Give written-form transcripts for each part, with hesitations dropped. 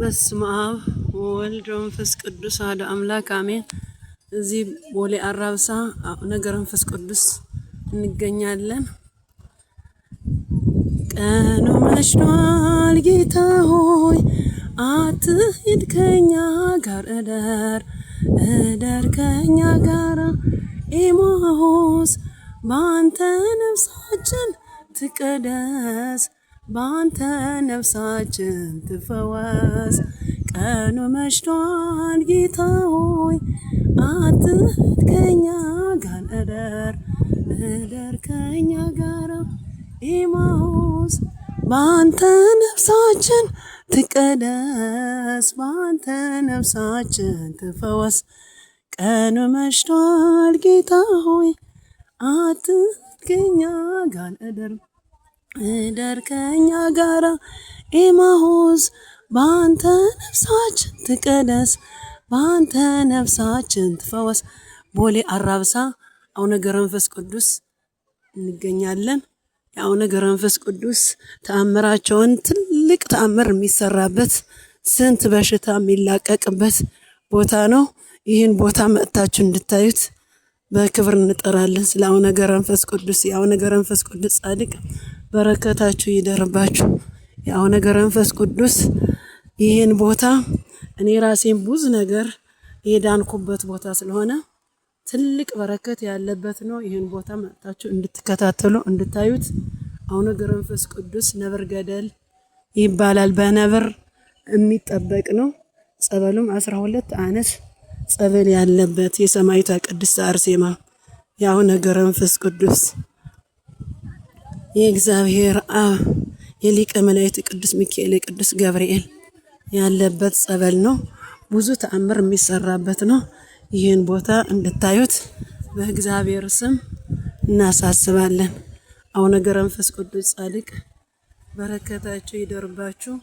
በስመ አብ ወወልድ ወመንፈስ ቅዱስ አሐዱ አምላክ አሜን። እዚህ ቦሌ አራብሳ ነገረ መንፈስ ቅዱስ እንገኛለን። ቀኑ መሽቷል ጌታ ሆይ አትሂድ ከኛ ጋር እደር ከኛ ጋር ኢማሁስ ባንተ ነፍሳችን ትቀደስ ባንተ ነፍሳችን ትፈወስ። ቀኑ መሽቷል ጌታ ሆይ አትሂድ ከኛ ጋር እደር ከኛ ጋር ኢማሁስ ባንተ ነፍሳችን ትቀደስ ባንተ ነፍሳችን ትፈወስ። ቀኑ መሽቷል ጌታ ሆይ አትሂድ ከኛ ጋር እደር ከኛ ጋር ኢማሁስ ባንተ ነፍሳችን ትቀደስ ባንተ ነፍሳችን ትፈወስ። ቦሌ አራብሳ አቡነ ገብረ መንፈስ ቅዱስ እንገኛለን። የአቡነ ገብረ መንፈስ ቅዱስ ተአምራቸውን ትልቅ ተአምር የሚሰራበት ስንት በሽታ የሚላቀቅበት ቦታ ነው። ይህን ቦታ መጥታችሁ እንድታዩት በክብር እንጠራለን። ስለ አቡነ ገብረ መንፈስ ቅዱስ የአቡነ ገብረ መንፈስ ቅዱስ ጻድቅ በረከታችሁ ይደርባችሁ። የአቡነ ገብረ መንፈስ ቅዱስ ይህን ቦታ እኔ ራሴን ብዙ ነገር የዳንኩበት ቦታ ስለሆነ ትልቅ በረከት ያለበት ነው። ይህን ቦታ መጥታችሁ እንድትከታተሉ እንድታዩት። አቡነ ገብረ መንፈስ ቅዱስ ነብር ገደል ይባላል። በነብር የሚጠበቅ ነው። ጸበሉም 12 አይነት ጸበል ያለበት የሰማዕቷ ቅድስት አርሴማ የአቡነ ገብረ መንፈስ ቅዱስ የእግዚአብሔር አብ የሊቀ መላእክት ቅዱስ ሚካኤል ቅዱስ ገብርኤል ያለበት ጸበል ነው። ብዙ ተአምር የሚሰራበት ነው። ይህን ቦታ እንድታዩት በእግዚአብሔር ስም እናሳስባለን። አቡነ ገብረ መንፈስ ቅዱስ ጻድቅ በረከታቸው ይደርባችሁ።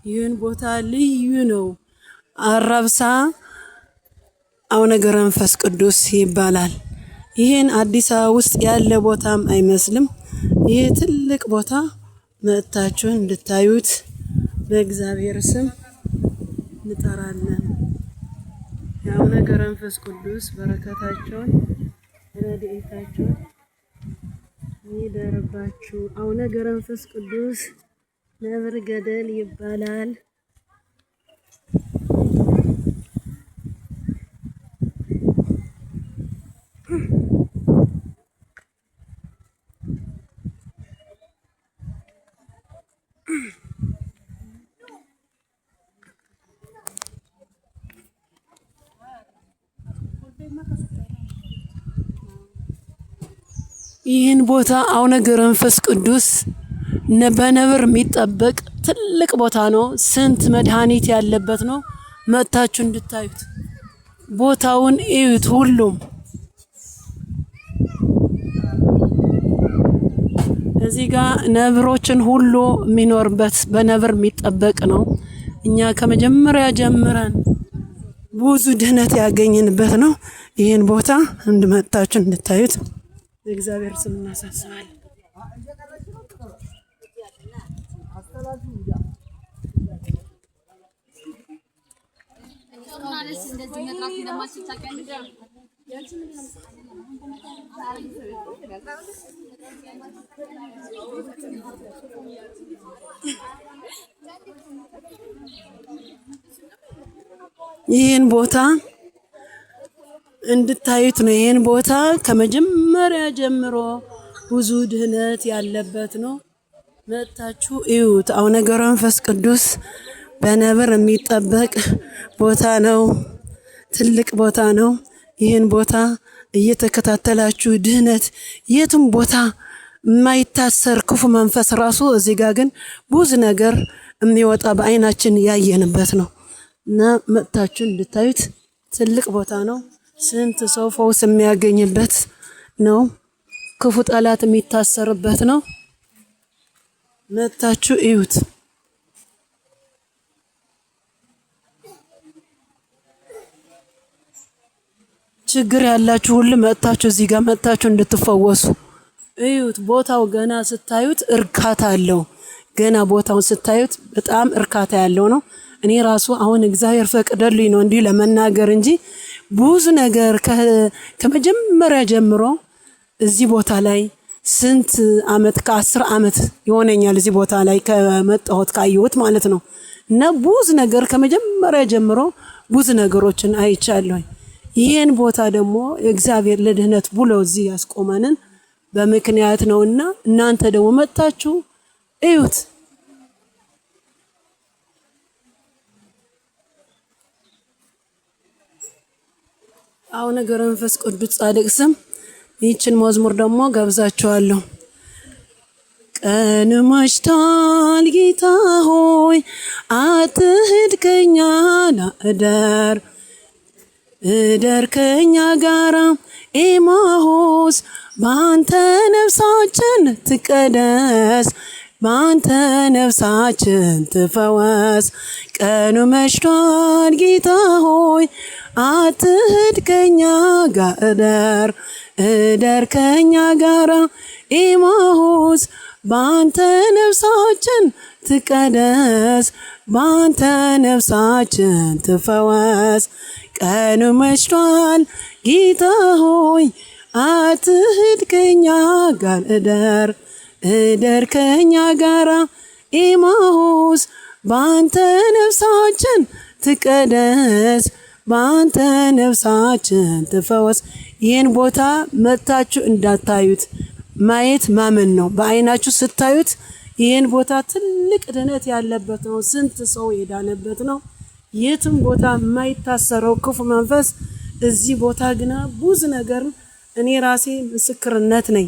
ይህን ቦታ ልዩ ነው። አራብሳ አቡነ ገብረ መንፈስ ቅዱስ ይባላል። ይህን አዲስ አበባ ውስጥ ያለ ቦታም አይመስልም። ይህ ትልቅ ቦታ መጥታችሁ እንድታዩት በእግዚአብሔር ስም እንጠራለን። የአቡነ ገብረ መንፈስ ቅዱስ በረከታቸውን ረድኤታቸውን ይደርባችሁ። አቡነ ገብረ መንፈስ ቅዱስ ነብር ገደል ይባላል። ይህን ቦታ አቡነ ገብረ መንፈስ ቅዱስ በነብር የሚጠበቅ ትልቅ ቦታ ነው። ስንት መድኃኒት ያለበት ነው። መጥታችሁ እንድታዩት ቦታውን እዩት። ሁሉም እዚህ ጋር ነብሮችን ሁሉ የሚኖርበት በነብር የሚጠበቅ ነው። እኛ ከመጀመሪያ ጀምረን ብዙ ድህነት ያገኘንበት ነው። ይህን ቦታ እንድመጣችሁ እንድታዩት በእግዚአብሔር ስም እናሳስባለን። ይህን ቦታ እንድታዩት ነው። ይህን ቦታ ከመጀመሪያ ጀምሮ ብዙ ድህነት ያለበት ነው። መጥታችሁ እዩት። አቡነ ገብረ መንፈስ ቅዱስ በነብር የሚጠበቅ ቦታ ነው። ትልቅ ቦታ ነው። ይህን ቦታ እየተከታተላችሁ ድህነት የትም ቦታ የማይታሰር ክፉ መንፈስ ራሱ እዚህ ጋር ግን ብዙ ነገር የሚወጣ በአይናችን ያየንበት ነው እና መጥታችሁ እንድታዩት ትልቅ ቦታ ነው። ስንት ሰው ፈውስ የሚያገኝበት ነው። ክፉ ጠላት የሚታሰርበት ነው። መጥታችሁ እዩት። ችግር ያላችሁ ሁሉ መጥታችሁ እዚህ ጋር መጥታችሁ እንድትፈወሱ እዩት። ቦታው ገና ስታዩት እርካታ አለው። ገና ቦታውን ስታዩት በጣም እርካታ ያለው ነው። እኔ ራሱ አሁን እግዚአብሔር ፈቅዶልኝ ነው እንዲህ ለመናገር እንጂ ብዙ ነገር ከመጀመሪያ ጀምሮ እዚህ ቦታ ላይ ስንት አመት ከ10 አመት ይሆነኛል እዚህ ቦታ ላይ ከመጣሁት ካየሁት ማለት ነው። እና ብዙ ነገር ከመጀመሪያ ጀምሮ ብዙ ነገሮችን አይቻለሁ። ይሄን ቦታ ደግሞ እግዚአብሔር ለድህነት ብሎ እዚህ ያስቆመንን በምክንያት ነውና እናንተ ደግሞ መጣችሁ እዩት። አሁን ነገረ መንፈስ ቅዱስ ጻድቅ ስም ይህችን መዝሙር ደግሞ ጋብዛችኋለሁ። ቀን መሽቷል ጌታ ሆይ አትሂድ ከኛ ና እደር ከኛ ጋራ ኤማሁስ ባንተ ነፍሳችን ትቀደስ ባንተ ነፍሳችን ትፈወስ። ቀኑ መሽቷል ጌታ ሆይ አትሂድ ከኛ ጋር እደር ከኛ ጋራ ኤማሁስ ባንተ ነፍሳችን ትቀደስ ባንተ ነፍሳችን ትፈወስ። ቀኑ መሽቷል ጌታ ሆይ አትሂድ ከኛ ጋር እደር ከኛ ጋራ ኤማሁስ ባንተ ነፍሳችን ትቀደስ ባንተ ነፍሳችን ትፈወስ። ይህን ቦታ መጥታችሁ እንዳታዩት ማየት ማመን ነው። በአይናችሁ ስታዩት ይህን ቦታ ትልቅ ድነት ያለበት ነው። ስንት ሰው የዳነበት ነው። የትም ቦታ የማይታሰረው ክፉ መንፈስ እዚህ ቦታ ግና ብዙ ነገር እኔ ራሴ ምስክርነት ነኝ።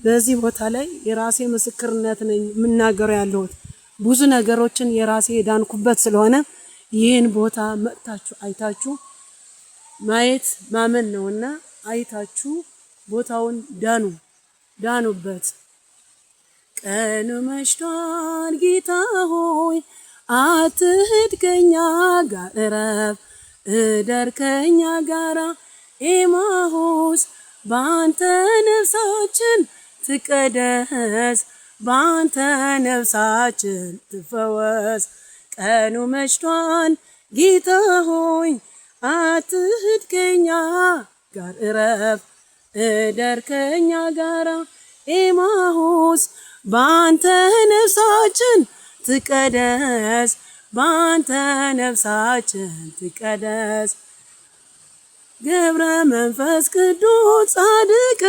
በዚህ ቦታ ላይ የራሴ ምስክርነት ነኝ የምናገረው ያለሁት ብዙ ነገሮችን የራሴ የዳንኩበት ስለሆነ ይህን ቦታ መጥታችሁ አይታችሁ ማየት ማመን ነውና አይታችሁ ቦታውን ዳኑበት። ቀኑ መሽቷል ጌታ ሆይ አትሂድ ከኛ ጋር እደር ከኛ ጋራ ኤማሁስ ባንተ ነፍሳችን ትቀደስ ባንተ ነፍሳችን ትፈወስ። ቀኑ መሽቷል ጌታ ሆይ አትሂድ ከኛ ጋር እደር ከኛ ጋራ ኤማሁስ ባንተ ነፍሳችን ትቀደስ ባንተ ነፍሳችን ትቀደስ። ገብረ መንፈስ ቅዱስ ጻድቅ